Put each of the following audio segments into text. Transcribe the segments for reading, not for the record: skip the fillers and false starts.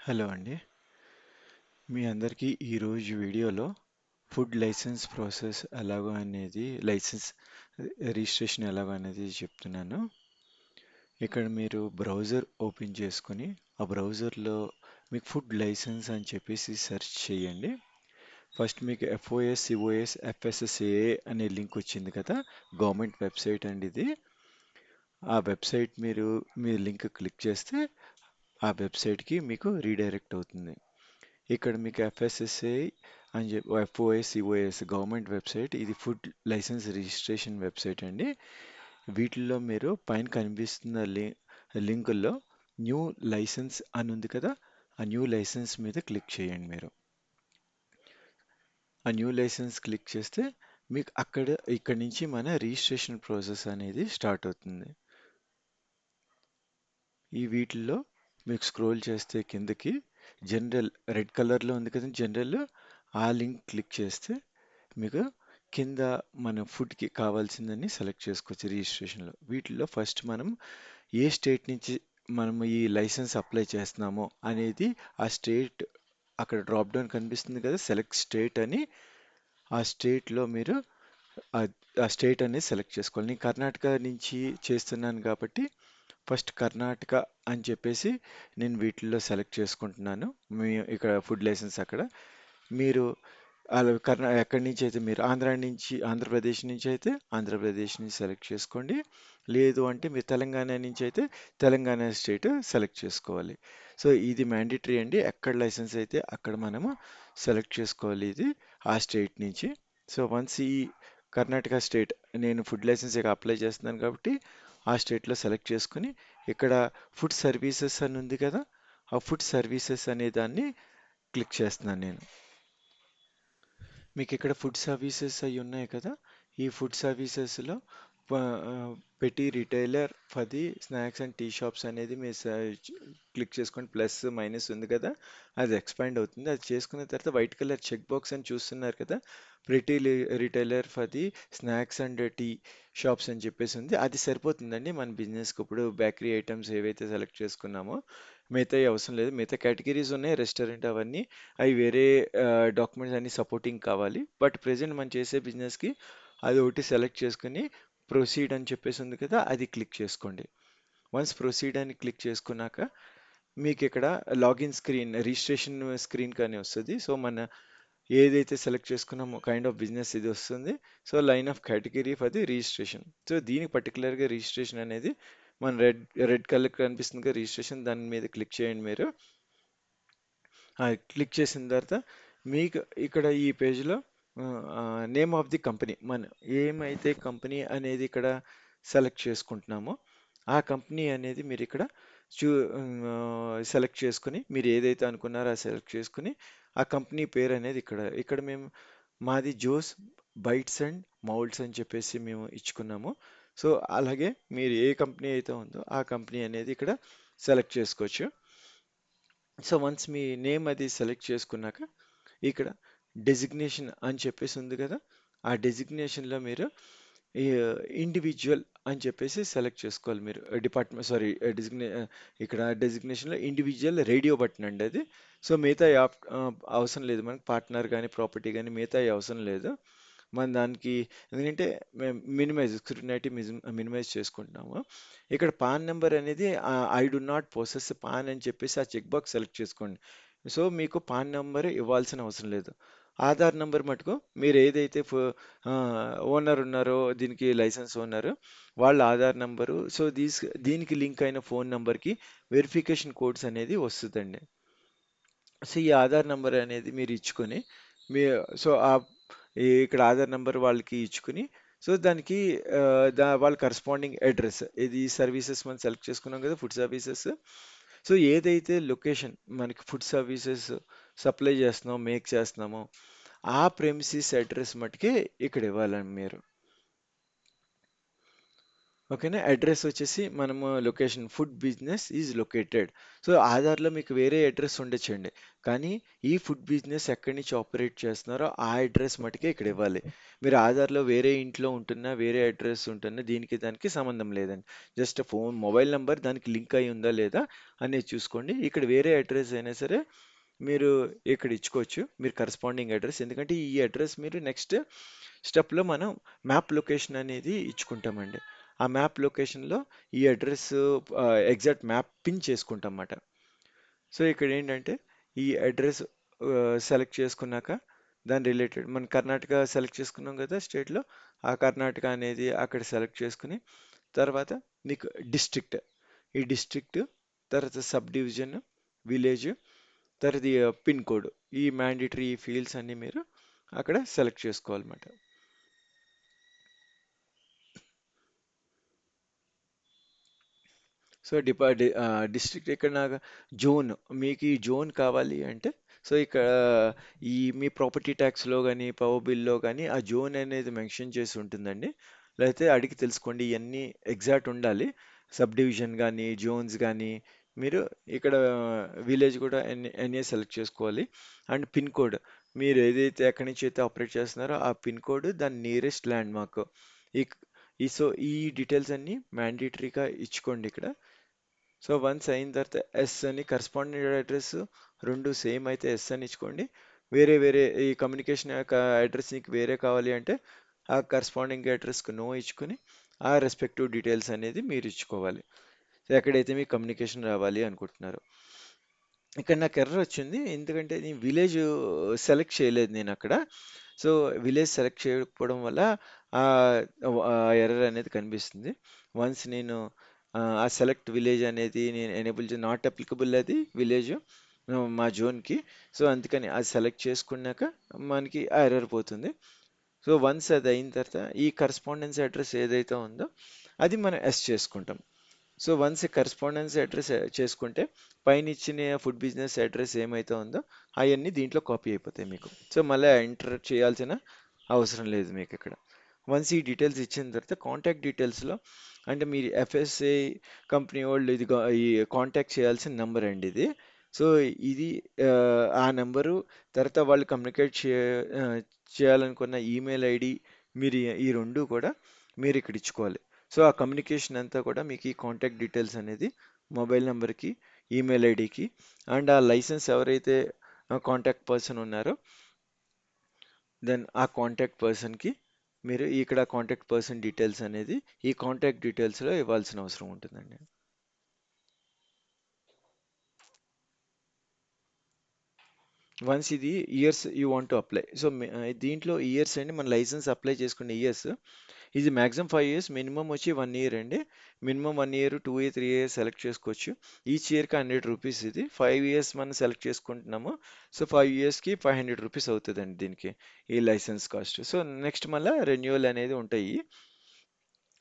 Hello అండి. మీ అందరికీ ఈరోజు వీడియోలో ఫుడ్ లైసెన్స్ ప్రాసెస్ ఎలాగో అనేది లైసెన్స్ రిజిస్ట్రేషన్ ఎలాగో అనేది చెప్తున్నాను. ఇక్కడ మీరు బ్రౌజర్ ఓపెన్ చేసుకొని ఆ బ్రౌజర్లో మీకు ఫుడ్ లైసెన్స్ అని చెప్పేసి సెర్చ్ చేయండి. ఫస్ట్ మీకు ఎఫ్ఓఎస్, సిఓఎస్, ఎఫ్ఎస్ఎస్ఏ అనే లింక్ వచ్చింది కదా, గవర్నమెంట్ వెబ్సైట్ అండి ఇది. ఆ వెబ్సైట్ మీ లింక్ క్లిక్ చేస్తే ఆ వెబ్సైట్కి మీకు రీడైరెక్ట్ అవుతుంది. ఇక్కడ మీకు ఎఫ్ఎస్ఎస్ఐ అని చెప్పి ఎఫ్ఓఎస్, సిఓఎస్ గవర్నమెంట్ వెబ్సైట్, ఇది ఫుడ్ లైసెన్స్ రిజిస్ట్రేషన్ వెబ్సైట్ అండి. వీటిల్లో మీరు పైన కనిపిస్తున్న లింకుల్లో న్యూ లైసెన్స్ అని ఉంది కదా, ఆ న్యూ లైసెన్స్ మీద క్లిక్ చేయండి మీరు. ఆ న్యూ లైసెన్స్ క్లిక్ చేస్తే మీకు ఇక్కడ నుంచి మన రిజిస్ట్రేషన్ ప్రాసెస్ అనేది స్టార్ట్ అవుతుంది. ఈ వీటిల్లో మీకు స్క్రోల్ చేస్తే కిందకి జనరల్ రెడ్ కలర్లో ఉంది కదా జనరల్, ఆ లింక్ క్లిక్ చేస్తే మీకు కింద మన ఫుడ్కి కావాల్సిందని సెలెక్ట్ చేసుకోవచ్చు రిజిస్ట్రేషన్లో. వీటిల్లో ఫస్ట్ మనం ఏ స్టేట్ నుంచి మనం ఈ లైసెన్స్ అప్లై చేస్తున్నామో అనేది ఆ స్టేట్ అక్కడ డ్రాప్ డౌన్ కనిపిస్తుంది కదా, సెలెక్ట్ స్టేట్ అని. ఆ స్టేట్లో మీరు ఆ ఆ స్టేట్ అనేది సెలెక్ట్ చేసుకోవాలి. నేను కర్ణాటక నుంచి చేస్తున్నాను కాబట్టి ఫస్ట్ కర్ణాటక అని చెప్పేసి నేను వీటిల్లో సెలెక్ట్ చేసుకుంటున్నాను. ఇక్కడ ఫుడ్ లైసెన్స్ అక్కడ మీరు అలా ఎక్కడి నుంచి అయితే మీరు ఆంధ్రప్రదేశ్ నుంచి అయితే ఆంధ్రప్రదేశ్ నుంచి సెలెక్ట్ చేసుకోండి. లేదు అంటే మీరు తెలంగాణ నుంచి అయితే తెలంగాణ స్టేట్ సెలెక్ట్ చేసుకోవాలి. సో ఇది మ్యాండేటరీ అండి. ఎక్కడ లైసెన్స్ అయితే అక్కడ మనము సెలెక్ట్ చేసుకోవాలి ఇది ఆ స్టేట్ నుంచి. సో వన్స్ ఈ కర్ణాటక స్టేట్ నేను ఫుడ్ లైసెన్స్ ఇక అప్లై చేస్తున్నాను కాబట్టి ఆ స్టేట్లో సెలెక్ట్ చేసుకుని ఇక్కడ ఫుడ్ సర్వీసెస్ అని ఉంది కదా, ఆ ఫుడ్ సర్వీసెస్ అనే దాన్ని క్లిక్ చేస్తున్నాను నేను. మీకు ఇక్కడ ఫుడ్ సర్వీసెస్ అవి ఉన్నాయి కదా, ఈ ఫుడ్ సర్వీసెస్లో petty retailer for the snacks and tea shops అనేది మీరు క్లిక్ చేసుకోండి. ప్లస్ మైనస్ ఉంది కదా, అది ఎక్స్పాండ్ అవుతుంది. అది చేసుకున్న తర్వాత వైట్ కలర్ చెక్ బాక్స్ అని చూస్తున్నారు కదా, pretty retailer for the snacks and tea shops అని చెప్పేసి ఉంది. అది సరిపోతుందండి మన బిజినెస్కి. ఇప్పుడు బేకరీ ఐటమ్స్ ఏవైతే సెలెక్ట్ చేసుకున్నామో మిగతాయి అవసరం లేదు. మిగతా కేటగిరీస్ ఉన్నాయి, రెస్టారెంట్ అవన్నీ, అవి వేరే డాక్యుమెంట్స్ అన్ని సపోర్టింగ్ కావాలి. బట్ ప్రెసెంట్ మనం చేసే బిజినెస్కి అది ఒకటి సెలెక్ట్ చేసుకుని ప్రొసీడ్ అని చెప్పేసి ఉంది కదా, అది క్లిక్ చేసుకోండి. వన్స్ ప్రొసీడ్ అని క్లిక్ చేసుకున్నాక మీకు ఇక్కడ లాగిన్ స్క్రీన్, రిజిస్ట్రేషన్ స్క్రీన్ కానీ వస్తుంది. సో మన ఏదైతే సెలెక్ట్ చేసుకున్నామో కైండ్ ఆఫ్ బిజినెస్ ఇది వస్తుంది. So line of category for the registration. So దీనికి పర్టికులర్గా రిజిస్ట్రేషన్ అనేది మన రెడ్ కలర్ కనిపిస్తుంది కదా రిజిస్ట్రేషన్, దాని మీద క్లిక్ చేయండి మీరు. క్లిక్ చేసిన తర్వాత మీకు ఇక్కడ ఈ పేజ్లో నేమ్ ఆఫ్ ది కంపెనీ, మన ఏమైతే కంపెనీ అనేది ఇక్కడ సెలెక్ట్ చేసుకుంటున్నామో ఆ కంపెనీ అనేది మీరు ఇక్కడ చూ సెలెక్ట్ చేసుకుని మీరు ఏదైతే అనుకున్నారో అది సెలెక్ట్ చేసుకుని ఆ కంపెనీ పేరు అనేది ఇక్కడ మేము మాది జోస్ బైట్స్ అండ్ మౌల్డ్స్ అని చెప్పేసి మేము ఇచ్చుకున్నాము. సో అలాగే మీరు ఏ కంపెనీ అయితే ఉందో ఆ కంపెనీ అనేది ఇక్కడ సెలెక్ట్ చేసుకోవచ్చు. సో వన్స్ మీ నేమ్ అది సెలెక్ట్ చేసుకున్నాక ఇక్కడ డెసిగ్నేషన్ అని చెప్పేసి ఉంది కదా, ఆ డెసిగ్నేషన్లో మీరు ఈ ఇండివిజువల్ అని చెప్పేసి సెలెక్ట్ చేసుకోవాలి మీరు. డిపార్ట్మెంట్ సారీ ఇక్కడ డెసిగ్నేషన్లో ఇండివిజువల్ రేడియో బటన్ అండి అది. సో మిగతా అవసరం లేదు మనకి, పార్ట్నర్ కానీ ప్రాపర్టీ కానీ మిగతా అవసరం లేదు మన దానికి. ఎందుకంటే మేము స్క్రూటినిటీ మినిమైజ్ చేసుకుంటున్నాము. ఇక్కడ పాన్ నెంబర్ అనేది I do not possess pan అని చెప్పేసి ఆ చెక్ బాక్స్ సెలెక్ట్ చేసుకోండి. సో మీకు పాన్ నెంబర్ ఇవ్వాల్సిన అవసరం లేదు. ఆధార్ నెంబర్ మటుకు మీరు ఏదైతే ఓనర్ ఉన్నారో, దీనికి లైసెన్స్ ఓనర్ వాళ్ళ ఆధార్ నెంబరు, సో దీనికి లింక్ అయిన ఫోన్ నెంబర్కి వెరిఫికేషన్ కోడ్స్ అనేది వస్తుందండి. సో ఈ ఆధార్ నెంబర్ అనేది మీరు ఇచ్చుకొని మీ సో ఇక్కడ ఆధార్ నెంబర్ వాళ్ళకి ఇచ్చుకుని సో దానికి వాళ్ళ కరస్పాండింగ్ అడ్రస్, ఇది సర్వీసెస్ మనం సెలెక్ట్ చేసుకున్నాం కదా ఫుడ్ సర్వీసెస్. సో ఏదైతే లొకేషన్ మనకి ఫుడ్ సర్వీసెస్ సప్లై చేస్తున్నామో మేక్ చేస్తున్నామో ఆ ప్రెమిసిస్ అడ్రస్ మటుకే ఇక్కడ ఇవ్వాలండి మీరు. ఓకేనా? అడ్రస్ వచ్చేసి మనము location food business is located. So ఆధార్‌లో మీకు వేరే అడ్రస్ ఉండొచ్చండి. కానీ ఈ ఫుడ్ బిజినెస్ ఎక్కడి నుంచి ఆపరేట్ చేస్తున్నారో ఆ అడ్రస్ మటుకే ఇక్కడ ఇవ్వాలి. మీరు ఆధార్‌లో వేరే ఇంట్లో ఉంటున్నా, వేరే అడ్రస్ ఉంటున్నా దీనికి దానికి సంబంధం లేదండి. జస్ట్ మొబైల్ నంబర్ దానికి లింక్ అయ్యి ఉందా లేదా అనేది చూసుకోండి. ఇక్కడ వేరే అడ్రస్ అయినా సరే మీరు ఇక్కడ ఇచ్చుకోవచ్చు. మీరు కరస్పాండింగ్ అడ్రస్. ఎందుకంటే ఈ అడ్రస్ మీరు నెక్స్ట్ స్టెప్‌లో మనం మ్యాప్ లొకేషన్ అనేది ఇచ్చుకుంటామండి. ఆ మ్యాప్ లొకేషన్‌లో ఈ అడ్రస్ ఎగ్జాక్ట్ మ్యాప్ పిన్ చేసుకుంటామన్నమాట. సో ఇక్కడ ఏంటంటే ఈ అడ్రస్ సెలెక్ట్ చేసుకున్నాక దాని రిలేటెడ్ మన కర్ణాటక సెలెక్ట్ చేసుకున్నాం కదా స్టేట్లో. ఆ కర్ణాటక అనేది అక్కడ సెలెక్ట్ చేసుకుని తర్వాత మీకు డిస్ట్రిక్ట్, ఈ డిస్ట్రిక్ట్ తర్వాత సబ్ డివిజన్, విలేజ్, తర్వాత పిన్ కోడ్, ఈ మ్యాండేటరీ ఫీల్డ్స్ అన్ని మీరు అక్కడ సెలెక్ట్ చేసుకోవాలన్నమాట. సో డిస్ట్రిక్ట్ ఇక్కడ నాకు జోన్, మీకు ఈ జోన్ కావాలి అంటే సో ఇక్కడ ఈ మీ ప్రాపర్టీ ట్యాక్స్లో కానీ పవర్ బిల్లో కానీ ఆ జోన్ అనేది మెన్షన్ చేసి ఉంటుందండి. లేకపోతే అడిగి తెలుసుకోండి, ఇవన్నీ ఎగ్జాక్ట్ ఉండాలి. సబ్ డివిజన్ కానీ జోన్స్ కానీ మీరు ఇక్కడ విలేజ్ కూడా ఎన్ఏ సెలెక్ట్ చేసుకోవాలి. అండ్ పిన్ కోడ్ మీరు ఏదైతే ఎక్కడి నుంచి అయితే ఆపరేట్ చేస్తున్నారో ఆ పిన్ కోడ్ దాని నియరెస్ట్ ల్యాండ్ మార్క్. ఈ ఈ డీటెయిల్స్ అన్నీ మ్యాండేటరీగా ఇచ్చుకోండి ఇక్కడ. సో వన్స్ అయిన తర్వాత ఎస్ అని కరస్పాండింగ్ అడ్రస్ రెండు సేమ్ అయితే ఎస్ అని ఇచ్చుకోండి. వేరే వేరే ఈ కమ్యూనికేషన్ యొక్క అడ్రస్ నీకు వేరే కావాలి అంటే ఆ కరస్పాండింగ్ అడ్రస్కి నో ఇచ్చుకొని ఆ రెస్పెక్టివ్ డీటెయిల్స్ అనేది మీరు ఇచ్చుకోవాలి. సో ఎక్కడైతే మీకు కమ్యూనికేషన్ రావాలి అనుకుంటున్నారో. ఇక్కడ నాకు ఎర్రర్ వచ్చింది ఎందుకంటే నేను విలేజ్ సెలెక్ట్ చేయలేదు నేను అక్కడ. సో విలేజ్ సెలెక్ట్ చేయకపోవడం వల్ల ఆ ఎర్రర్ అనేది కనిపిస్తుంది. వన్స్ నేను ఆ సెలెక్ట్ విలేజ్ అనేది నేను ఎనేబుల్ నాట్ అప్లికబుల్ అది విలేజ్ మా జోన్కి. సో అందుకని అది సెలెక్ట్ చేసుకున్నాక మనకి ఆ ఎర్రర్ పోతుంది. సో వన్స్ అది అయిన తర్వాత ఈ కరస్పాండెన్స్ అడ్రస్ ఏదైతే ఉందో అది మనం ఎస్ చేసుకుంటాం. సో వన్స్ కరస్పాండెన్స్ అడ్రస్ చేసుకుంటే పైన ఇచ్చిన ఫుడ్ బిజినెస్ అడ్రస్ ఏమైతే ఉందో అవన్నీ దీంట్లో కాపీ అయిపోతాయి మీకు. సో మళ్ళీ ఎంటర్ చేయాల్సిన అవసరం లేదు మీకు ఇక్కడ. వన్స్ ఈ డీటెయిల్స్ ఇచ్చిన తర్వాత కాంటాక్ట్ డీటెయిల్స్లో అంటే మీరు ఎఫ్ఎస్ఏ కంపెనీ వాళ్ళు ఇది ఈ కాంటాక్ట్ చేయాల్సిన నెంబర్ అండి ఇది. సో ఇది ఆ, ఆ నెంబరు తర్వాత వాళ్ళు కమ్యూనికేట్ ఆ, చేయాలనుకున్న ఈమెయిల్ ఐడి మీరు ఈ రెండు కూడా మీరు ఇక్కడ ఇచ్చుకోవాలి. సో ఆ కమ్యూనికేషన్ అంతా కూడా మీకు ఈ కాంటాక్ట్ డీటెయిల్స్ అనేది మొబైల్ నెంబర్కి, ఈమెయిల్ ఐడికి అండ్ ఆ లైసెన్స్ ఎవరైతే కాంటాక్ట్ పర్సన్ ఉన్నారో దెన్ ఆ కాంటాక్ట్ పర్సన్కి మీరు ఇక్కడ కాంటాక్ట్ పర్సన్ డీటెయిల్స్ అనేది ఈ కాంటాక్ట్ డీటెయిల్స్లో ఇవ్వాల్సిన అవసరం ఉంటుందండి. వన్స్ ఇది years you want to apply. So దీంట్లో ఇయర్స్ అండి మన లైసెన్స్ అప్లై చేసుకునే ఇయర్స్ ఇది మాక్సిమం 5 ఇయర్స్, మినిమం వచ్చి 1 ఇయర్ అండి. Minimum 1 year, 2 year, 3 years select చేసుకోవచ్చు. ఈచ్ ఇయర్కి 100 రూపీస్ ఇది. 5 ఇయర్స్ మనం సెలెక్ట్ చేసుకుంటున్నాము. సో 5 ఇయర్స్కి 500 రూపీస్ అవుతుందండి దీనికి ఈ లైసెన్స్ కాస్ట్. సో నెక్స్ట్ మళ్ళీ రెన్యువల్ అనేది ఉంటాయి.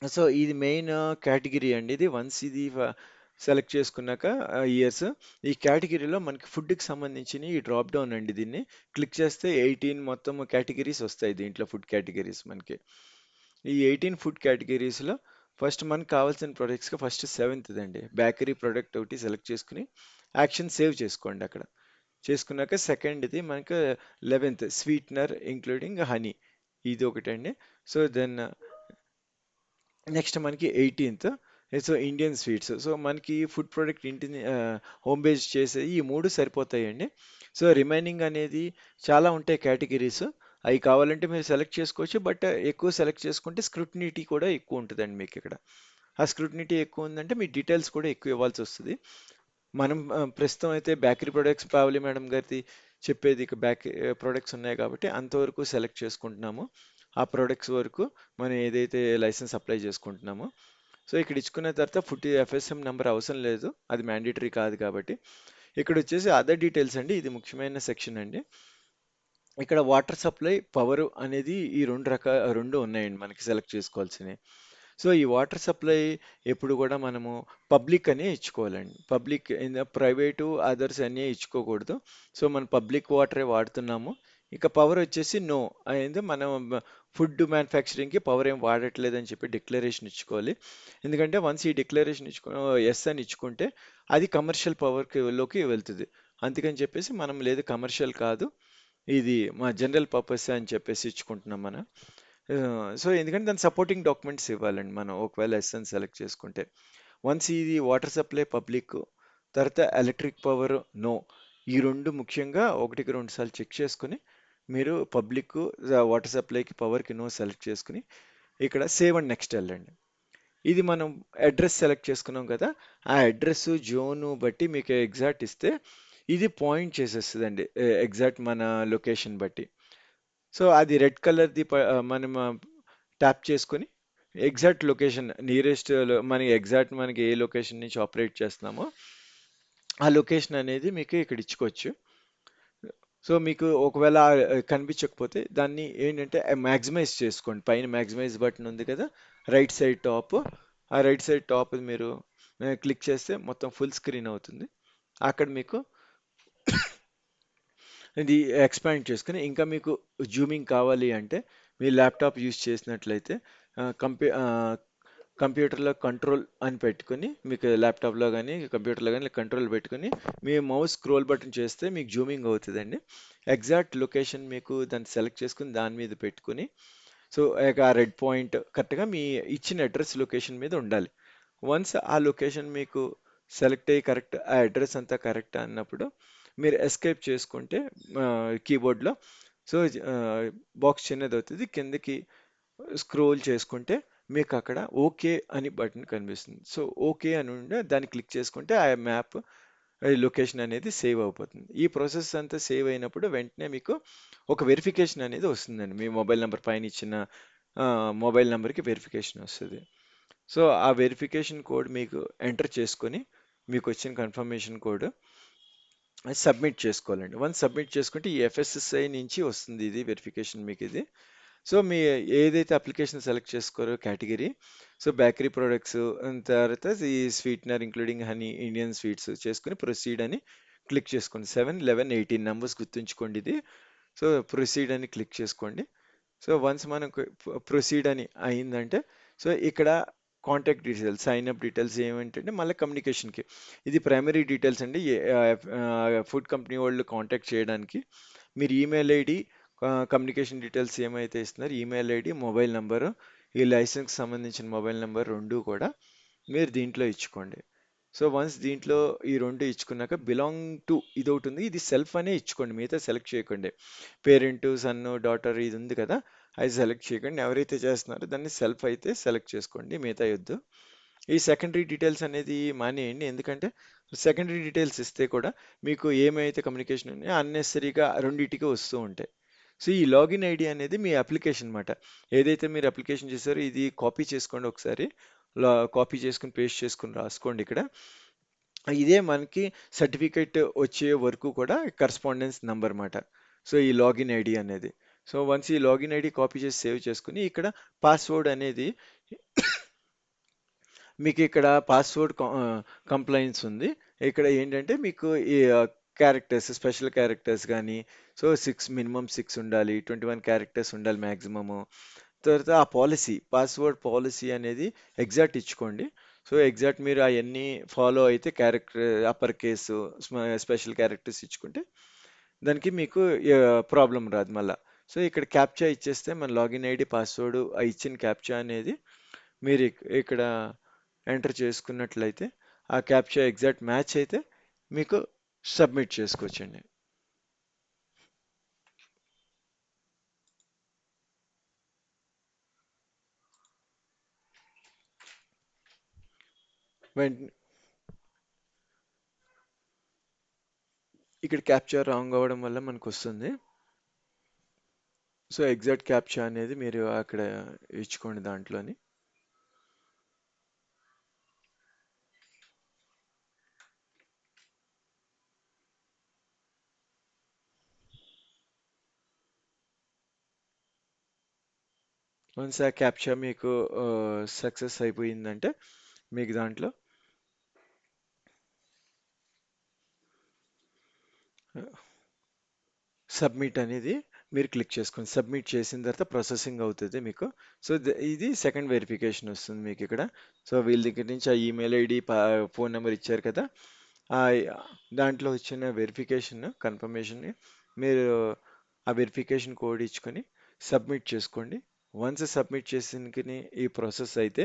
సో ఇది మెయిన్ కేటగిరీ అండి ఇది. వన్స్ ఇది సెలెక్ట్ చేసుకున్నాక ఇయర్స్ ఈ కేటగిరీలో మనకి ఫుడ్కి సంబంధించిన ఈ డ్రాప్ డౌన్ అండి. దీన్ని క్లిక్ చేస్తే 18 మొత్తం కేటగిరీస్ వస్తాయి దీంట్లో ఫుడ్ కేటగిరీస్ మనకి. ఈ 18 ఫుడ్ కేటగిరీస్లో ఫస్ట్ మనకు కావాల్సిన ప్రొడక్ట్స్గా ఫస్ట్ సెవెంత్ అండి బేకరీ ప్రొడక్ట్ ఒకటి సెలెక్ట్ చేసుకుని యాక్షన్ సేవ్ చేసుకోండి అక్కడ. చేసుకున్నాక సెకండ్ది మనకు 11th స్వీట్నర్ ఇంక్లూడింగ్ హనీ, ఇది ఒకటండి. సో దెన్ నెక్స్ట్ మనకి 18th so Indian sweets. So మనకి ఫుడ్ ప్రొడక్ట్ ఇంటిని హోమ్ బేస్ చేసే ఈ మూడు సరిపోతాయండి. సో రిమైనింగ్ అనేది చాలా ఉంటాయి కేటగిరీస్. అవి కావాలంటే మీరు సెలెక్ట్ చేసుకోవచ్చు. బట్ ఎక్కువ సెలెక్ట్ చేసుకుంటే స్క్రూటినిటీ కూడా ఎక్కువ ఉంటుందండి మీకు ఇక్కడ. ఆ స్క్రూటినిటీ ఎక్కువ ఉందంటే మీ డీటెయిల్స్ కూడా ఎక్కువ ఇవ్వాల్సి వస్తుంది. మనం ప్రస్తుతం అయితే బేకరీ ప్రొడక్ట్స్ పావలి మేడం గారిది చెప్పేది ఇక ప్రొడక్ట్స్ ఉన్నాయి కాబట్టి అంతవరకు సెలెక్ట్ చేసుకుంటున్నాము. ఆ ప్రొడక్ట్స్ వరకు మనం ఏదైతే లైసెన్స్ అప్లై చేసుకుంటున్నామో సో ఇక్కడ ఇచ్చుకున్న తర్వాత ఫుడ్ ఎఫ్ఎస్ఎం నెంబర్ అవసరం లేదు, అది మ్యాండేటరీ కాదు కాబట్టి. ఇక్కడ వచ్చేసి అదర్ డీటెయిల్స్ అండి, ఇది ముఖ్యమైన సెక్షన్ అండి. ఇక్కడ వాటర్ సప్లై పవర్ అనేది ఈ రెండు ఉన్నాయండి మనకి సెలెక్ట్ చేసుకోవాల్సినవి. సో ఈ వాటర్ సప్లై ఎప్పుడు కూడా మనము పబ్లిక్ అనే ఇచ్చుకోవాలండి. పబ్లిక్ ఇన్ ప్రైవేటు అదర్స్ అనే ఇచ్చుకోకూడదు. సో మనం పబ్లిక్ వాటరే వాడుతున్నాము. ఇక పవర్ వచ్చేసి నో అయింది. మనం ఫుడ్ మ్యానుఫ్యాక్చరింగ్కి పవర్ ఏం వాడట్లేదు అని చెప్పి డిక్లరేషన్ ఇచ్చుకోవాలి. ఎందుకంటే వన్స్ ఈ డిక్లరేషన్ ఎస్ అని ఇచ్చుకుంటే అది కమర్షియల్ పవర్కి లోకి వెళ్తుంది. అందుకని చెప్పేసి మనం లేదు కమర్షియల్ కాదు, ఇది మా జనరల్ పర్పస్ అని చెప్పేసి ఇచ్చుకుంటున్నాం మనం. సో ఎందుకంటే దాని సపోర్టింగ్ డాక్యుమెంట్స్ ఇవ్వాలండి మనం ఒకవేళ ఎస్ అని సెలెక్ట్ చేసుకుంటే. వన్స్ ఇది వాటర్ సప్లై పబ్లిక్, తర్వాత ఎలక్ట్రిక్ పవర్ నో, ఈ రెండు ముఖ్యంగా ఒకటికి రెండు సార్లు చెక్ చేసుకుని మీరు పబ్లిక్ వాటర్ సప్లైకి పవర్కి నో సెలెక్ట్ చేసుకుని ఇక్కడ సేవ్ అండ్ నెక్స్ట్ వెళ్ళండి. ఇది మనం అడ్రస్ సెలెక్ట్ చేసుకున్నాం కదా, ఆ అడ్రస్ జోను బట్టి మీకు ఎగ్జాక్ట్ ఇస్తే ఇది పాయింట్ చేసేస్తుందండి ఎగ్జాక్ట్ మన లొకేషన్ బట్టి. సో అది రెడ్ కలర్ది మనం ట్యాప్ చేసుకొని ఎగ్జాక్ట్ లొకేషన్ నియరెస్ట్ మనకి ఎగ్జాక్ట్ మనకి ఏ లొకేషన్ నుంచి ఆపరేట్ చేస్తున్నామో ఆ లొకేషన్ అనేది మీకు ఇక్కడ ఇచ్చుకోవచ్చు. సో మీకు ఒకవేళ కనిపించకపోతే దాన్ని ఏంటంటే మ్యాక్సిమైజ్ చేసుకోండి. పైన మ్యాక్సిమైజ్ బటన్ ఉంది కదా, రైట్ సైడ్ టాప్, ఆ రైట్ సైడ్ టాప్ మీరు క్లిక్ చేస్తే మొత్తం ఫుల్ స్క్రీన్ అవుతుంది. అక్కడ మీకు ఇది ఎక్స్పాండ్ చేసుకుని ఇంకా మీకు జూమింగ్ కావాలి అంటే మీ ల్యాప్టాప్ యూస్ చేసినట్లయితే కంప్యూ కంప్యూటర్లో కంట్రోల్ అని పెట్టుకొని మీకు ల్యాప్టాప్లో కానీ కంప్యూటర్లో కానీ కంట్రోల్ పెట్టుకొని మీ మౌస్ స్క్రోల్ బటన్ చేస్తే మీకు జూమింగ్ అవుతుందండి. ఎగ్జాక్ట్ లొకేషన్ మీకు దాన్ని సెలెక్ట్ చేసుకుని దాని మీద పెట్టుకుని సో ఆ రెడ్ పాయింట్ కరెక్ట్గా మీ ఇచ్చిన అడ్రస్ లొకేషన్ మీద ఉండాలి. వన్స్ ఆ లొకేషన్ మీకు సెలెక్ట్ అయ్యి కరెక్ట్ ఆ అడ్రస్ అంతా కరెక్ట్ అన్నప్పుడు మీరు ఎస్కేప్ చేసుకుంటే కీబోర్డ్లో సో బాక్స్ చిన్నది అవుతుంది, కిందకి స్క్రోల్ చేసుకుంటే మీకు అక్కడ ఓకే అని బటన్ కనిపిస్తుంది. సో ఓకే అని ఉంటే దాన్ని క్లిక్ చేసుకుంటే ఆ మ్యాప్ లొకేషన్ అనేది సేవ్ అయిపోతుంది. ఈ ప్రాసెస్ అంతా సేవ్ అయినప్పుడు వెంటనే మీకు ఒక వెరిఫికేషన్ అనేది వస్తుందండి. మీ మొబైల్ నెంబర్ పైన ఇచ్చిన మొబైల్ నెంబర్కి వెరిఫికేషన్ వస్తుంది. సో ఆ వెరిఫికేషన్ కోడ్ మీకు ఎంటర్ చేసుకొని మీకు వచ్చిన కన్ఫర్మేషన్ కోడ్ సబ్మిట్ చేసుకోవాలండి. వన్స్ సబ్మిట్ చేసుకుంటే ఈ ఎఫ్ఎస్ఎస్ఐ నుంచి వస్తుంది ఇది వెరిఫికేషన్ మీకు ఇది. సో మీ ఏదైతే అప్లికేషన్ సెలెక్ట్ చేసుకోరో కేటగిరీ, సో బేకరీ ప్రొడక్ట్స్ తర్వాత ఈ sweetener including honey Indian sweets చేసుకుని ప్రొసీడ్ అని క్లిక్ చేసుకోండి. 7, 11, 18 నెంబర్స్ గుర్తుంచుకోండి ఇది. సో ప్రొసీడ్ అని క్లిక్ చేసుకోండి. సో వన్స్ మనకు ప్రొసీడ్ అని అయిందంటే సో ఇక్కడ contact details sign up details ఏమంటే మళ్ళీ కమ్యూనికేషన్కి ఇది ప్రైమరీ డీటెయిల్స్ అండి. ఫుడ్ కంపెనీ వాళ్ళు కాంటాక్ట్ చేయడానికి మీరు ఈమెయిల్ ఐడి కమ్యూనికేషన్ డీటెయిల్స్ ఏమైతే ఇస్తున్నారో ఈమెయిల్ ఐడి మొబైల్ నెంబరు ఈ లైసెన్స్కి సంబంధించిన మొబైల్ నెంబర్ రెండు కూడా మీరు దీంట్లో ఇచ్చుకోండి. సో వన్స్ దీంట్లో ఈ రెండు ఇచ్చుకున్నాక బిలాంగ్ టు ఇది ఒకటి ఉంది, ఇది సెల్ఫ్ అనే ఇచ్చుకోండి, మిగతా సెలెక్ట్ చేయకండి. పేరెంట్ సన్ డాటర్ ఇది ఉంది కదా, అది సెలెక్ట్ చేయకండి. ఎవరైతే చేస్తున్నారో దాన్ని సెల్ఫ్ అయితే సెలెక్ట్ చేసుకోండి, మిగతా వద్దు. ఈ సెకండరీ డీటెయిల్స్ అనేది మానేయండి, ఎందుకంటే సెకండరీ డీటెయిల్స్ ఇస్తే కూడా మీకు ఏమైతే కమ్యూనికేషన్ ఉన్నాయో అన్నెసరీగా రెండింటికి వస్తూ ఉంటాయి. సో ఈ లాగిన్ ఐడి అనేది మీ అప్లికేషన్ అనమాట. ఏదైతే మీరు అప్లికేషన్ చేశారో ఇది కాపీ చేసుకోండి ఒకసారి, కాపీ చేసుకుని పేస్ట్ చేసుకుని రాసుకోండి ఇక్కడ. ఇదే మనకి సర్టిఫికేట్ వచ్చే వరకు కూడా కరస్పాండెన్స్ నంబర్ మాట. సో ఈ లాగిన్ ఐడి అనేది. సో వన్స్ ఈ లాగిన్ ఐడి కాపీ చేసి సేవ్ చేసుకుని ఇక్కడ పాస్వర్డ్ అనేది మీకు ఇక్కడ పాస్వర్డ్ కంప్లైన్స్ ఉంది. ఇక్కడ ఏంటంటే మీకు ఈ క్యారెక్టర్స్ స్పెషల్ క్యారెక్టర్స్ కానీ సో 6 మినిమం 6 ఉండాలి, 21 క్యారెక్టర్స్ ఉండాలి మ్యాక్సిమము. తర్వాత ఆ పాలసీ పాస్వర్డ్ పాలసీ అనేది ఎగ్జాక్ట్ ఇచ్చుకోండి. సో ఎగ్జాక్ట్ మీరు అవన్నీ ఫాలో అయితే character upper case special characters ఇచ్చుకుంటే దానికి మీకు ప్రాబ్లం రాదు మళ్ళా. సో ఇక్కడ క్యాప్చా ఇచ్చేస్తే మన లాగిన్ ఐడి పాస్వర్డ్ ఆ ఇచ్చిన క్యాప్చా అనేది మీరు ఇక్కడ ఎంటర్ చేసుకున్నట్లయితే ఆ క్యాప్చా ఎగ్జాక్ట్ మ్యాచ్ అయితే మీకు సబ్మిట్ చేసుకోవచ్చండి. వెంటనే ఇక్కడ క్యాప్చా రాంగ్ అవ్వడం వల్ల మనకు వస్తుంది. సో ఎగ్జాక్ట్ క్యాప్చా అనేది మీరు అక్కడ ఇచ్చుకోండి దాంట్లోని. వన్స్ ఆ క్యాప్చా మీకు సక్సెస్ అయిపోయిందంటే మీకు దాంట్లో సబ్మిట్ అనేది మీరు క్లిక్ చేసుకొని సబ్మిట్ చేసిన తర్వాత ప్రాసెసింగ్ అవుతుంది మీకు. సో ఇది సెకండ్ వెరిఫికేషన్ వస్తుంది మీకు ఇక్కడ. సో వీళ్ళ దగ్గర నుంచి ఆ ఈమెయిల్ ఐడి ఫోన్ నెంబర్ ఇచ్చారు కదా, ఆ దాంట్లో వచ్చిన వెరిఫికేషన్ కన్ఫర్మేషన్ మీరు ఆ వెరిఫికేషన్ కోడ్ ఇచ్చుకొని సబ్మిట్ చేసుకోండి. వన్స్ సబ్మిట్ చేసిన ఈ ప్రాసెస్ అయితే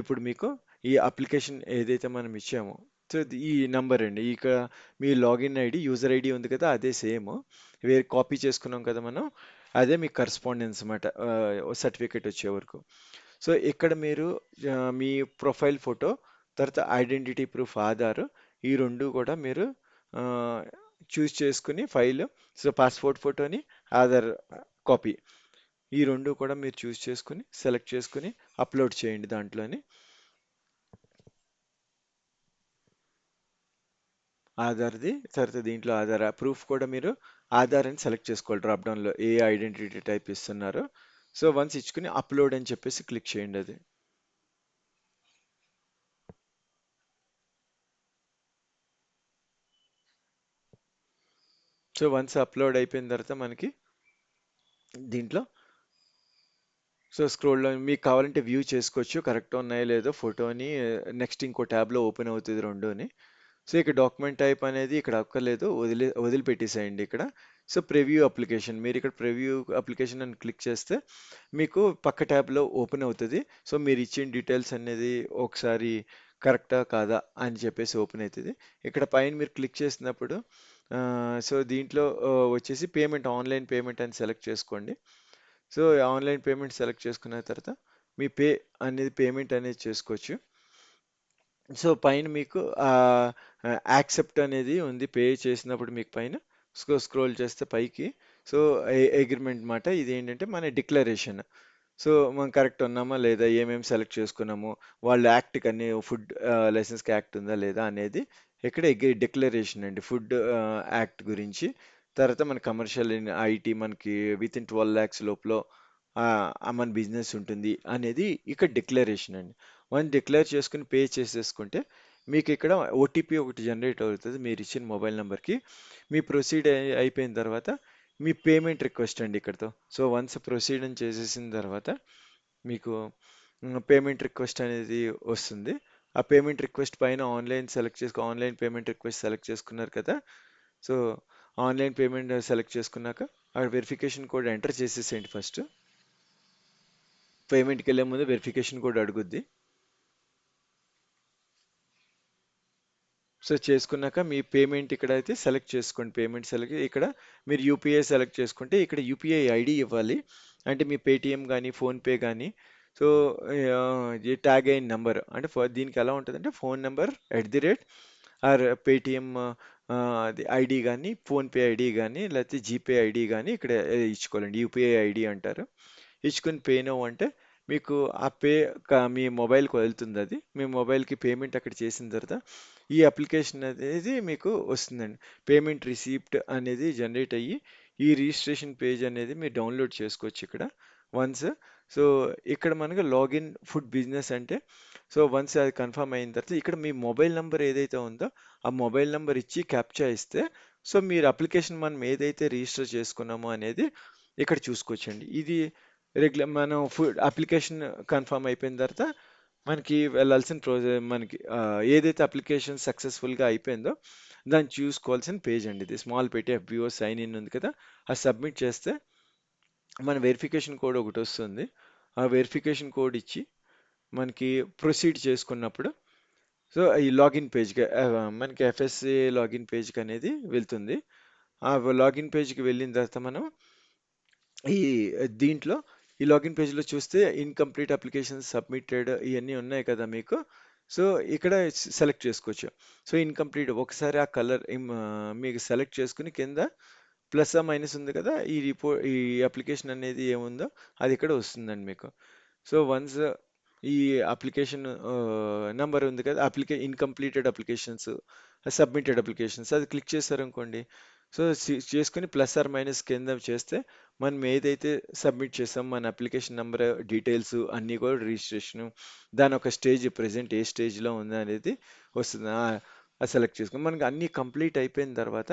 ఇప్పుడు మీకు ఈ అప్లికేషన్ ఏదైతే మనం ఇచ్చామో, సో ఈ నంబర్ అండి ఇక మీ లాగిన్ ఐడి యూజర్ ఐడి ఉంది కదా అదే సేమ్, వేరే కాపీ చేసుకున్నాం కదా మనం, అదే మీ కరస్పాండెన్స్ అనమాట సర్టిఫికేట్ వచ్చే వరకు. సో ఇక్కడ మీరు మీ ప్రొఫైల్ ఫోటో, తర్వాత ఐడెంటిటీ ప్రూఫ్ ఆధార్, ఈ రెండు కూడా మీరు చూస్ చేసుకుని ఫైల్, సో పాస్పోర్ట్ ఫోటోని ఆధార్ కాపీ, ఈ రెండు కూడా మీరు చూస్ చేసుకుని సెలెక్ట్ చేసుకుని అప్లోడ్ చేయండి దాంట్లోని. ఆధార్ది తర్వాత దీంట్లో ఆధార్ ప్రూఫ్ కూడా మీరు ఆధార్ అని సెలెక్ట్ చేసుకోవాలి డ్రాప్ డౌన్లో ఏ ఐడెంటిటీ టైప్ ఇస్తున్నారో. సో వన్స్ ఇచ్చుకుని అప్లోడ్ అని చెప్పేసి క్లిక్ చేయండి అది. సో వన్స్ అప్లోడ్ అయిపోయిన తర్వాత మనకి దీంట్లో సో స్క్రోల్లో మీకు కావాలంటే వ్యూ చేసుకోవచ్చు కరెక్ట్ ఉన్నాయో లేదో ఫోటోని. నెక్స్ట్ ఇంకో ట్యాబ్లో ఓపెన్ అవుతుంది రెండుని. సో ఇక్కడ డాక్యుమెంట్ టైప్ అనేది ఇక్కడ అక్కర్లేదు, వదిలిపెట్టేసేయండి ఇక్కడ. సో ప్రివ్యూ అప్లికేషన్, మీరు ఇక్కడ ప్రివ్యూ అప్లికేషన్ అని క్లిక్ చేస్తే మీకు పక్క ట్యాబ్లో ఓపెన్ అవుతుంది. సో మీరు ఇచ్చిన డీటెయిల్స్ అనేది ఒకసారి కరెక్టా కాదా అని చెప్పేసి ఓపెన్ అవుతుంది. ఇక్కడ పైన మీరు క్లిక్ చేసినప్పుడు సో దీంట్లో వచ్చేసి పేమెంట్, ఆన్లైన్ పేమెంట్ అని సెలెక్ట్ చేసుకోండి. సో ఆన్లైన్ పేమెంట్ సెలెక్ట్ చేసుకున్న తర్వాత మీ పేమెంట్ అనేది చేసుకోవచ్చు. సో పైన మీకు యాక్సెప్ట్ అనేది ఉంది పే చేసినప్పుడు మీకు పైన స్క్రోల్ చేస్తే పైకి. సో అగ్రిమెంట్ మాట ఇది ఏంటంటే మన డిక్లరేషన్. సో మనం కరెక్ట్ ఉన్నామా లేదా, ఏమేమి సెలెక్ట్ చేసుకున్నాము, వాళ్ళు యాక్ట్కి అన్ని ఫుడ్ లైసెన్స్కి యాక్ట్ ఉందా లేదా అనేది ఇక్కడ డిక్లరేషన్ అండి. ఫుడ్ యాక్ట్ గురించి, తర్వాత మన కమర్షియల్ ఐటీ మనకి విత్ ఇన్ 12 lakhs లోపల మన బిజినెస్ ఉంటుంది అనేది ఇక్కడ డిక్లరేషన్ అండి. వన్ డిక్లేర్ చేసుకుని పే చేసేసుకుంటే మీకు ఇక్కడ ఓటీపీ ఒకటి జనరేట్ అవుతుంది మీరు ఇచ్చిన మొబైల్ నెంబర్కి. మీ ప్రొసీడ్ అయిపోయిన తర్వాత మీ పేమెంట్ రిక్వెస్ట్ అండి ఇక్కడతో. సో వన్స్ ప్రొసీడ్ అని చేసేసిన తర్వాత మీకు పేమెంట్ రిక్వెస్ట్ అనేది వస్తుంది. ఆ పేమెంట్ రిక్వెస్ట్ పైన ఆన్లైన్ పేమెంట్ రిక్వెస్ట్ సెలెక్ట్ చేసుకున్నారు కదా. సో ఆన్లైన్ పేమెంట్ సెలెక్ట్ చేసుకున్నాక ఆ వెరిఫికేషన్ కోడ్ ఎంటర్ చేసేసేయండి ఫస్ట్. పేమెంట్కి వెళ్ళే ముందు వెరిఫికేషన్ కోడ్ అడుగుద్ది. సో చేసుకున్నాక మీ పేమెంట్ ఇక్కడ అయితే సెలెక్ట్ చేసుకోండి. పేమెంట్ సెలెక్ట్ ఇక్కడ మీరు యూపీఐ సెలెక్ట్ చేసుకుంటే ఇక్కడ యూపీఐ ఐడి ఇవ్వాలి. అంటే మీ పేటిఎం కానీ ఫోన్పే కానీ. సో ఈ ట్యాగ్ అయిన నెంబర్ అంటే దీనికి ఎలా ఉంటుందంటే ఫోన్ నెంబర్ @ ఆర్ పేటిఎం అది ఐడి కానీ, ఫోన్పే ఐడి కానీ, లేకపోతే జీపే ఐడి కానీ ఇక్కడ ఇచ్చుకోవాలండి. యూపీఐ ఐడి అంటారు. ఇచ్చుకొని పే నౌ అంటే మీకు ఆ మీ మొబైల్కి వెళ్తుంది అది. మీ మొబైల్కి పేమెంట్ అక్కడ చేసిన తర్వాత ఈ అప్లికేషన్ అనేది మీకు వస్తుందండి. పేమెంట్ రిసీప్ట్ అనేది జనరేట్ అయ్యి ఈ రిజిస్ట్రేషన్ పేజ్ అనేది మీరు డౌన్లోడ్ చేసుకోవచ్చు ఇక్కడ వన్స్. సో ఇక్కడ మనకు లాగిన్ ఫుడ్ బిజినెస్ అంటే, సో వన్స్ అది కన్ఫర్మ్ అయిన తర్వాత ఇక్కడ మీ మొబైల్ నెంబర్ ఏదైతే ఉందో ఆ మొబైల్ నెంబర్ ఇచ్చి క్యాప్చా ఇస్తే సో మీరు అప్లికేషన్ మనం ఏదైతే రిజిస్టర్ చేసుకున్నామో అనేది ఇక్కడ చూసుకోవచ్చండి. ఇది మనం ఫుడ్ అప్లికేషన్ కన్ఫర్మ్ అయిపోయిన తర్వాత మనకి వెళ్ళాల్సిన మనకి ఏదైతే అప్లికేషన్ సక్సెస్ఫుల్గా అయిపోయిందో దాన్ని చూసుకోవాల్సిన పేజ్ అండి ఇది. స్మాల్ పెట్టి ఎఫ్బిఓ సైన్ ఇన్ ఉంది కదా, అది సబ్మిట్ చేస్తే మన వెరిఫికేషన్ కోడ్ ఒకటి వస్తుంది. ఆ వెరిఫికేషన్ కోడ్ ఇచ్చి మనకి ప్రొసీడ్ చేసుకున్నప్పుడు సో ఈ లాగిన్ పేజ్కి మనకి ఎఫ్ఎస్ఏ లాగిన్ పేజ్కి అనేది వెళ్తుంది. ఆ లాగిన్ పేజ్కి వెళ్ళిన తర్వాత మనం ఈ దీంట్లో ఈ లాగిన్ పేజ్లో చూస్తే ఇన్కంప్లీట్ అప్లికేషన్ సబ్మిటెడ్ ఇవన్నీ ఉన్నాయి కదా మీకు. సో ఇక్కడ సెలెక్ట్ చేసుకోవచ్చు. సో ఇన్కంప్లీట్ ఒకసారి ఆ కలర్ మీకు సెలెక్ట్ చేసుకుని కింద ప్లస్ మైనస్ ఉంది కదా, ఈ అప్లికేషన్ అనేది ఏముందో అది ఇక్కడ వస్తుందండి మీకు. సో వన్స్ ఈ అప్లికేషన్ నెంబర్ ఉంది కదా, ఇన్కంప్లీటెడ్ అప్లికేషన్స్, సబ్మిటెడ్ అప్లికేషన్స్ అది క్లిక్ చేశారనుకోండి. సో చేసుకుని ప్లస్ ఆర్ మైనస్ కింద చేస్తే మనం ఏదైతే సబ్మిట్ చేసాం మన అప్లికేషన్ నెంబర్ డీటెయిల్స్ అన్నీ కూడా రిజిస్ట్రేషన్ దాని ఒక స్టేజ్ ప్రెసెంట్ ఏ స్టేజ్లో ఉంది అనేది వస్తుంది. సెలెక్ట్ చేసుకుని మనకి అన్నీ కంప్లీట్ అయిపోయిన తర్వాత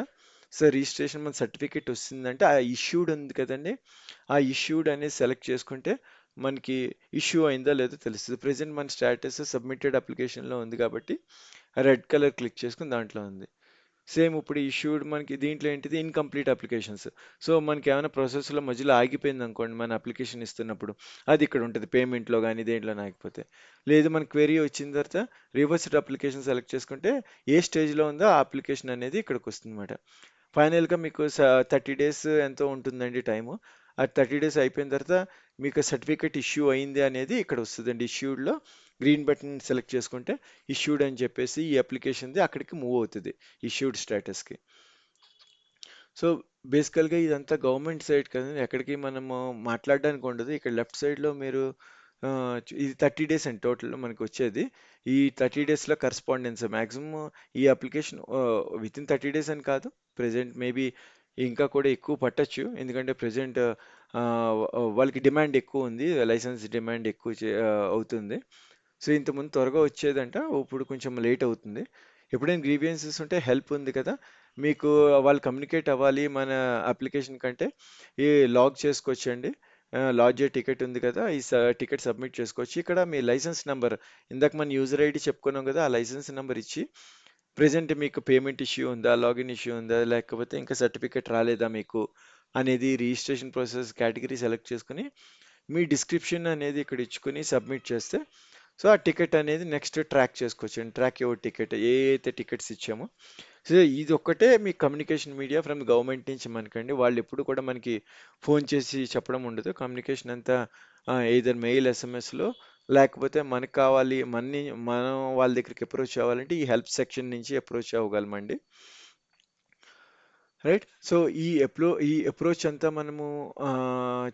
సో రిజిస్ట్రేషన్ మన సర్టిఫికేట్ వస్తుందంటే ఆ ఇష్యూడ్ ఉంది కదండి, ఆ ఇష్యూడ్ అనేది సెలెక్ట్ చేసుకుంటే మనకి ఇష్యూ అయిందా లేదో తెలుస్తుంది. ప్రెసెంట్ మన స్టేటస్ సబ్మిటెడ్ అప్లికేషన్లో ఉంది కాబట్టి రెడ్ కలర్ క్లిక్ చేసుకుని దాంట్లో ఉంది. సేమ్ ఇప్పుడు ఇష్యూడ్ మనకి దీంట్లో ఏంటిది ఇన్కంప్లీట్ అప్లికేషన్స్. సో మనకి ఏమైనా ప్రాసెస్లో మధ్యలో ఆగిపోయింది అనుకోండి మన అప్లికేషన్ ఇస్తున్నప్పుడు, అది ఇక్కడ ఉంటుంది పేమెంట్లో కానీ దేంట్లో ఆగిపోతే. లేదు మన క్వెరీ వచ్చిన తర్వాత రివర్స్డ్ అప్లికేషన్ సెలెక్ట్ చేసుకుంటే ఏ స్టేజ్లో ఉందో ఆ అప్లికేషన్ అనేది ఇక్కడికి వస్తుంది అనమాట. ఫైనల్గా మీకు 30 డేస్ ఎంతో ఉంటుందండి టైము. ఆ 30 డేస్ అయిపోయిన తర్వాత మీకు సర్టిఫికేట్ ఇష్యూ అయింది అనేది ఇక్కడ వస్తుందండి. ఇష్యూడ్లో గ్రీన్ బటన్ సెలెక్ట్ చేసుకుంటే ఇష్యూడ్ అని చెప్పేసి ఈ అప్లికేషన్ది అక్కడికి మూవ్ అవుతుంది ఇష్యూడ్ స్టేటస్కి. సో బేసికల్గా ఇదంతా గవర్నమెంట్ సైడ్ కదండి, ఎక్కడికి మనము మాట్లాడడానికి ఉండదు. ఇక్కడ లెఫ్ట్ సైడ్లో మీరు ఇది 30 డేస్ అండి టోటల్ మనకి వచ్చేది. ఈ 30 డేస్లో కరస్పాండెన్స్ మ్యాక్సిమం ఈ అప్లికేషన్ విత్ ఇన్ 30 డేస్ అని కాదు, ప్రెజెంట్ మేబీ ఇంకా కూడా ఎక్కువ పట్టొచ్చు. ఎందుకంటే ప్రెజెంట్ వాళ్ళకి డిమాండ్ ఎక్కువ ఉంది, లైసెన్స్ డిమాండ్ ఎక్కువ అవుతుంది. సో ఇంతకుముందు త్వరగా వచ్చేదంట, ఇప్పుడు కొంచెం లేట్ అవుతుంది. ఎప్పుడైనా గ్రీవియన్సెస్ ఉంటే హెల్ప్ ఉంది కదా మీకు, వాళ్ళు కమ్యూనికేట్ అవ్వాలి మన అప్లికేషన్ కంటే ఈ లాగ్ చేసుకోవచ్చండి. లాడ్జ్ టికెట్ ఉంది కదా, ఈ టికెట్ సబ్మిట్ చేసుకోవచ్చు. ఇక్కడ మీ లైసెన్స్ నెంబర్, ఇందాక మన యూజర్ ఐడి చెప్పుకున్నాం కదా, ఆ లైసెన్స్ నెంబర్ ఇచ్చి ప్రెజెంట్ మీకు పేమెంట్ ఇష్యూ ఉందా, లాగిన్ ఇష్యూ ఉందా, లేకపోతే ఇంకా సర్టిఫికేట్ రాలేదా మీకు అనేది రిజిస్ట్రేషన్ ప్రాసెస్ కేటగిరీ సెలెక్ట్ చేసుకుని మీ డిస్క్రిప్షన్ అనేది ఇక్కడ ఇచ్చుకుని సబ్మిట్ చేస్తే సో ఆ టికెట్ అనేది నెక్స్ట్ ట్రాక్ చేసుకోవచ్చండి. ట్రాక్ యువర్ టికెట్ ఏ అయితే టికెట్స్ ఇచ్చామో. సో ఇది ఒక్కటే మీ కమ్యూనికేషన్ మీడియా ఫ్రమ్ గవర్నమెంట్ నుంచి మనకండి. వాళ్ళు ఎప్పుడు కూడా మనకి ఫోన్ చేసి చెప్పడం ఉండదు. కమ్యూనికేషన్ అంతా ఎయిదర్ మెయిల్, ఎస్ఎంఎస్లో, లేకపోతే మనకు కావాలి మనం వాళ్ళ దగ్గరికి అప్రోచ్ అవ్వాలంటే ఈ హెల్ప్ సెక్షన్ నుంచి అప్రోచ్ అవ్వగలమండి. రైట్. సో ఈ అప్రోచ్ అంతా మనము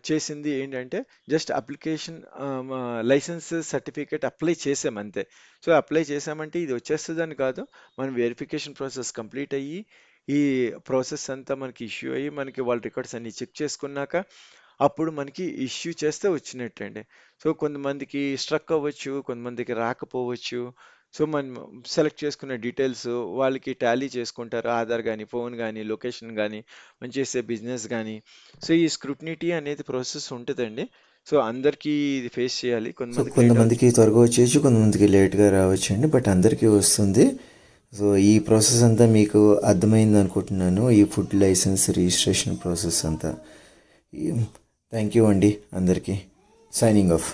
చేసింది ఏంటంటే just application licence certificate apply చేసాం అంతే. సో అప్లై చేసామంటే ఇది వచ్చేస్తుందని కాదు, మనం వెరిఫికేషన్ ప్రాసెస్ కంప్లీట్ అయ్యి ఈ ప్రాసెస్ అంతా మనకి ఇష్యూ అయ్యి మనకి వాళ్ళ రికార్డ్స్ అన్ని చెక్ చేసుకున్నాక అప్పుడు మనకి ఇష్యూ చేస్తే వచ్చినట్టండి. సో కొంతమందికి స్ట్రక్ అవ్వచ్చు, కొంతమందికి రాకపోవచ్చు. సో మనం సెలెక్ట్ చేసుకున్న డీటెయిల్స్ వాళ్ళకి టాలీ చేసుకుంటారు, ఆధార్ కానీ, ఫోన్ కానీ, లొకేషన్ కానీ, మనం చేసే బిజినెస్ కానీ. సో ఈ స్క్రూటినిటీ అనేది ప్రాసెస్ ఉంటుందండి. సో అందరికీ ఇది ఫేస్ చేయాలి. సో కొంతమందికి లేట్ అవ్వచ్చు. కొంతమందికి త్వరగా వచ్చేయచ్చు, కొంతమందికి లేట్గా రావచ్చండి, బట్ అందరికీ వస్తుంది. సో ఈ ప్రాసెస్ అంతా మీకు అర్థమైంది అనుకుంటున్నాను, ఈ ఫుడ్ లైసెన్స్ రిజిస్ట్రేషన్ ప్రాసెస్ అంతా. థ్యాంక్ యూ అండి అందరికీ. Signing off.